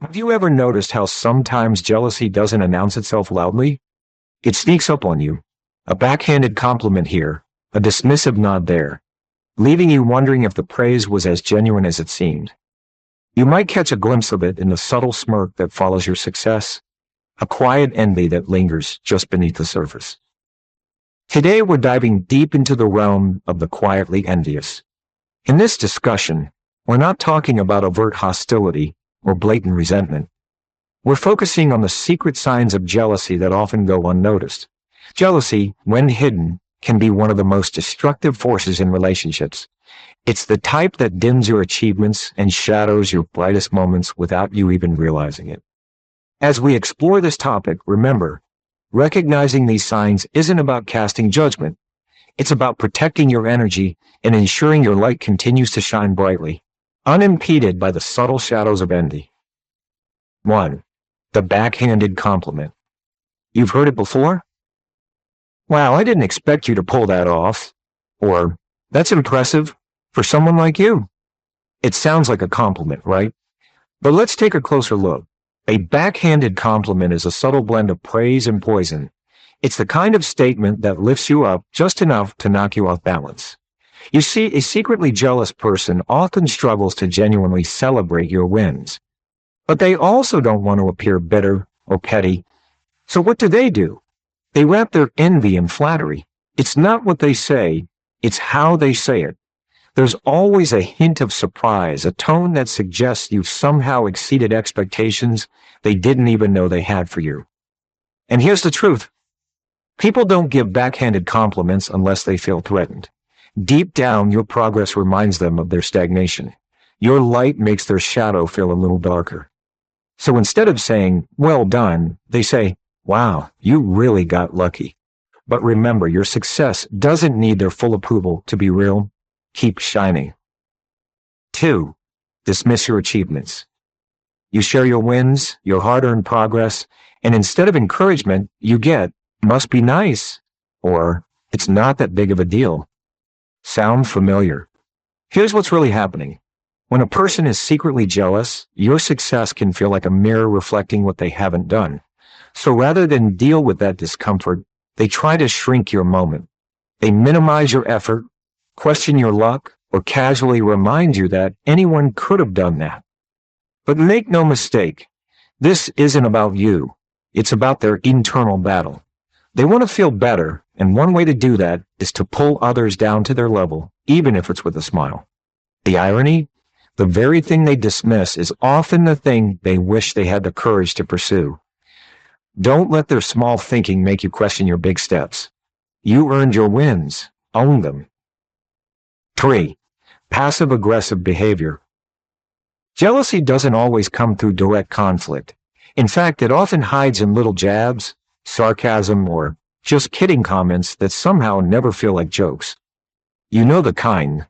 Have you ever noticed how sometimes jealousy doesn't announce itself loudly? It sneaks up on you. A backhanded compliment here, a dismissive nod there, leaving you wondering if the praise was as genuine as it seemed. You might catch a glimpse of it in the subtle smirk that follows your success, a quiet envy that lingers just beneath the surface. Today we're diving deep into the realm of the quietly envious. In this discussion, we're not talking about overt hostility or blatant resentment. We're focusing on the secret signs of jealousy that often go unnoticed. Jealousy, when hidden, can be one of the most destructive forces in relationships. It's the type that dims your achievements and shadows your brightest moments without you even realizing it. As we explore this topic, remember, recognizing these signs isn't about casting judgment. It's about protecting your energy and ensuring your light continues to shine brightly, unimpeded by the subtle shadows of envy. 1. The backhanded compliment. You've heard it before? Wow, I didn't expect you to pull that off. Or, that's impressive for someone like you. It sounds like a compliment, right? But let's take a closer look. A backhanded compliment is a subtle blend of praise and poison. It's the kind of statement that lifts you up just enough to knock you off balance. You see, a secretly jealous person often struggles to genuinely celebrate your wins. But they also don't want to appear bitter or petty. So what do? They wrap their envy in flattery. It's not what they say, it's how they say it. There's always a hint of surprise, a tone that suggests you've somehow exceeded expectations they didn't even know they had for you. And here's the truth. People don't give backhanded compliments unless they feel threatened. Deep down, your progress reminds them of their stagnation. Your light makes their shadow feel a little darker. So instead of saying, well done, they say, wow, you really got lucky. But remember, your success doesn't need their full approval to be real. Keep shining. 2. Dismiss your achievements. You share your wins, your hard-earned progress, and instead of encouragement, you get, must be nice, or it's not that big of a deal. Sound familiar? Here's what's really happening. When a person is secretly jealous, your success can feel like a mirror reflecting what they haven't done. So rather than deal with that discomfort, they try to shrink your moment. They minimize your effort, question your luck, or casually remind you that anyone could have done that. But make no mistake, this isn't about you. It's about their internal battle. They want to feel better, and one way to do that is to pull others down to their level, even if it's with a smile. The irony? The very thing they dismiss is often the thing they wish they had the courage to pursue. Don't let their small thinking make you question your big steps. You earned your wins. Own them. 3. Passive-aggressive behavior. Jealousy doesn't always come through direct conflict. In fact, it often hides in little jabs, sarcasm, or just kidding comments that somehow never feel like jokes. You know the kind.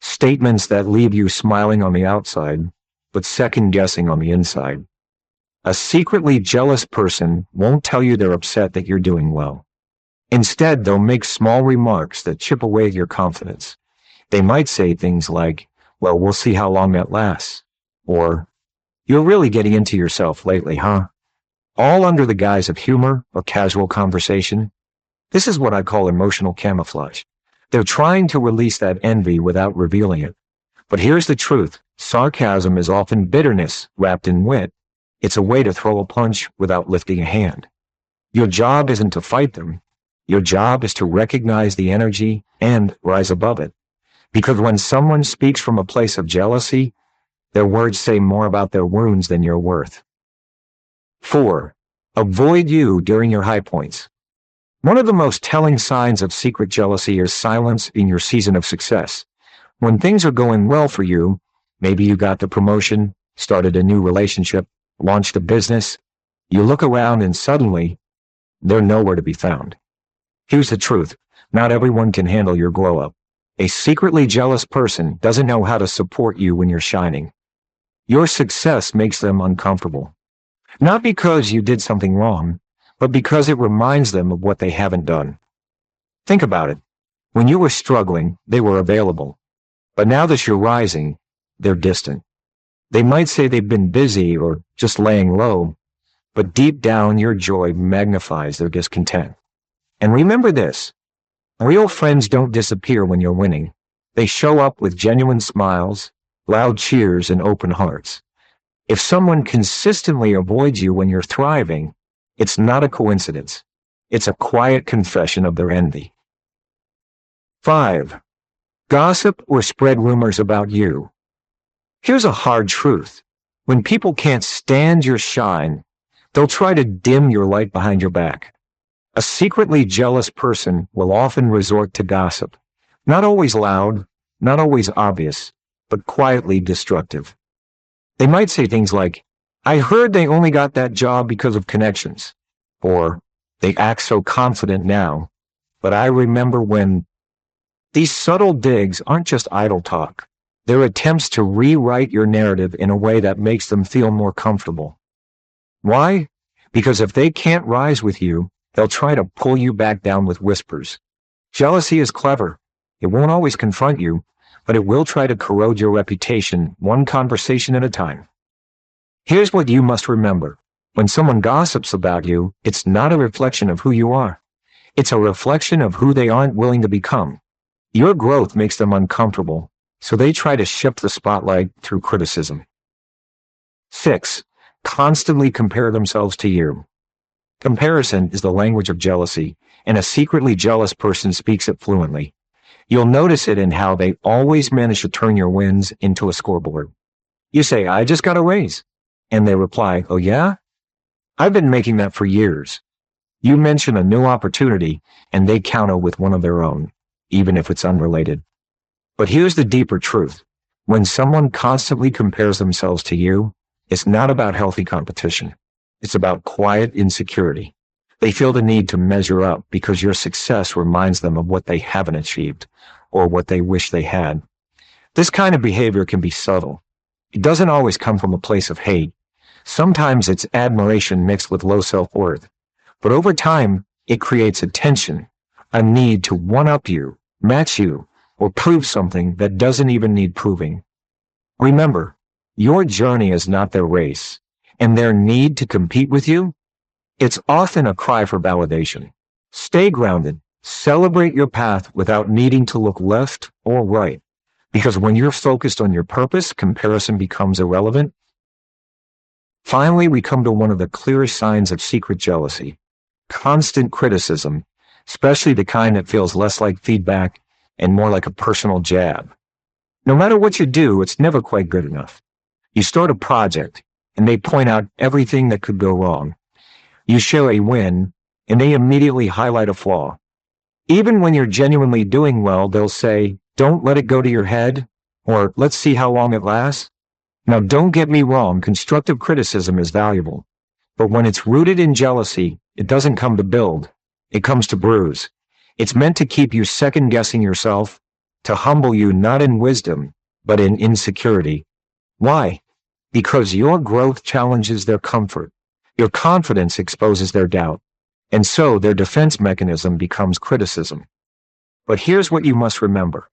Statements that leave you smiling on the outside, but second-guessing on the inside. A secretly jealous person won't tell you they're upset that you're doing well. Instead, they'll make small remarks that chip away at your confidence. They might say things like, well, we'll see how long that lasts. Or, you're really getting into yourself lately, huh? All under the guise of humor or casual conversation. This is what I call emotional camouflage. They're trying to release that envy without revealing it. But here's the truth. Sarcasm is often bitterness wrapped in wit. It's a way to throw a punch without lifting a hand. Your job isn't to fight them. Your job is to recognize the energy and rise above it. Because when someone speaks from a place of jealousy, their words say more about their wounds than your worth. 4. Avoid you during your high points. One of the most telling signs of secret jealousy is silence in your season of success. When things are going well for you, maybe you got the promotion, started a new relationship, launched a business, you look around and suddenly, they're nowhere to be found. Here's the truth. Not everyone can handle your glow-up. A secretly jealous person doesn't know how to support you when you're shining. Your success makes them uncomfortable. Not because you did something wrong, but because it reminds them of what they haven't done. Think about it. When you were struggling, they were available. But now that you're rising, they're distant. They might say they've been busy or just laying low, but deep down your joy magnifies their discontent. And remember this, real friends don't disappear when you're winning. They show up with genuine smiles, loud cheers, and open hearts. If someone consistently avoids you when you're thriving, it's not a coincidence. It's a quiet confession of their envy. 5. Gossip or spread rumors about you. Here's a hard truth. When people can't stand your shine, they'll try to dim your light behind your back. A secretly jealous person will often resort to gossip. Not always loud, not always obvious, but quietly destructive. They might say things like, "I heard they only got that job because of connections," or "They act so confident now, but I remember when." These subtle digs aren't just idle talk. They're attempts to rewrite your narrative in a way that makes them feel more comfortable. Why? Because if they can't rise with you, they'll try to pull you back down with whispers. Jealousy is clever. It won't always confront you, but it will try to corrode your reputation one conversation at a time. Here's what you must remember. When someone gossips about you, it's not a reflection of who you are. It's a reflection of who they aren't willing to become. Your growth makes them uncomfortable, so they try to shift the spotlight through criticism. 6. Constantly compare themselves to you. Comparison is the language of jealousy, and a secretly jealous person speaks it fluently. You'll notice it in how they always manage to turn your wins into a scoreboard. You say, "I just got a raise," and they reply, "Oh yeah? I've been making that for years." You mention a new opportunity, and they counter with one of their own, even if it's unrelated. But here's the deeper truth. When someone constantly compares themselves to you, it's not about healthy competition. It's about quiet insecurity. They feel the need to measure up because your success reminds them of what they haven't achieved or what they wish they had. This kind of behavior can be subtle. It doesn't always come from a place of hate. Sometimes it's admiration mixed with low self-worth. But over time, it creates a tension, a need to one-up you, match you, or prove something that doesn't even need proving. Remember, your journey is not their race, and their need to compete with you, it's often a cry for validation. Stay grounded. Celebrate your path without needing to look left or right, because when you're focused on your purpose, comparison becomes irrelevant. Finally, we come to one of the clearest signs of secret jealousy: constant criticism, especially the kind that feels less like feedback and more like a personal jab. No matter what you do, it's never quite good enough. You start a project, and they point out everything that could go wrong. You share a win, and they immediately highlight a flaw. Even when you're genuinely doing well, they'll say, "Don't let it go to your head," or "Let's see how long it lasts." Now, don't get me wrong, constructive criticism is valuable. But when it's rooted in jealousy, it doesn't come to build. It comes to bruise. It's meant to keep you second-guessing yourself, to humble you not in wisdom, but in insecurity. Why? Because your growth challenges their comfort. Your confidence exposes their doubt. And so their defense mechanism becomes criticism. But here's what you must remember.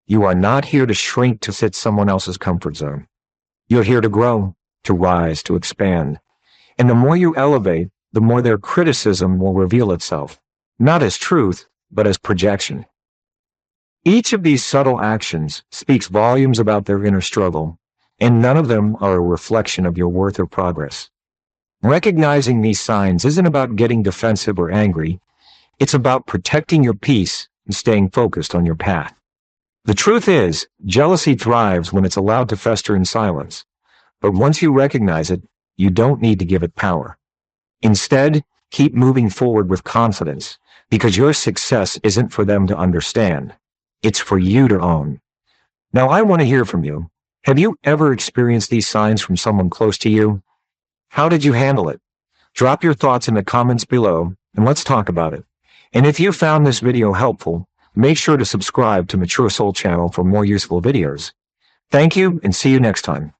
You are not here to shrink to fit someone else's comfort zone. You're here to grow, to rise, to expand. And the more you elevate, the more their criticism will reveal itself, not as truth, but as projection. Each of these subtle actions speaks volumes about their inner struggle, and none of them are a reflection of your worth or progress. Recognizing these signs isn't about getting defensive or angry. It's about protecting your peace and staying focused on your path. The truth is, jealousy thrives when it's allowed to fester in silence. But once you recognize it, you don't need to give it power. Instead, keep moving forward with confidence, because your success isn't for them to understand. It's for you to own. Now, I want to hear from you. Have you ever experienced these signs from someone close to you? How did you handle it? Drop your thoughts in the comments below, and let's talk about it. And if you found this video helpful, make sure to subscribe to Mature Soul channel for more useful videos. Thank you, and see you next time.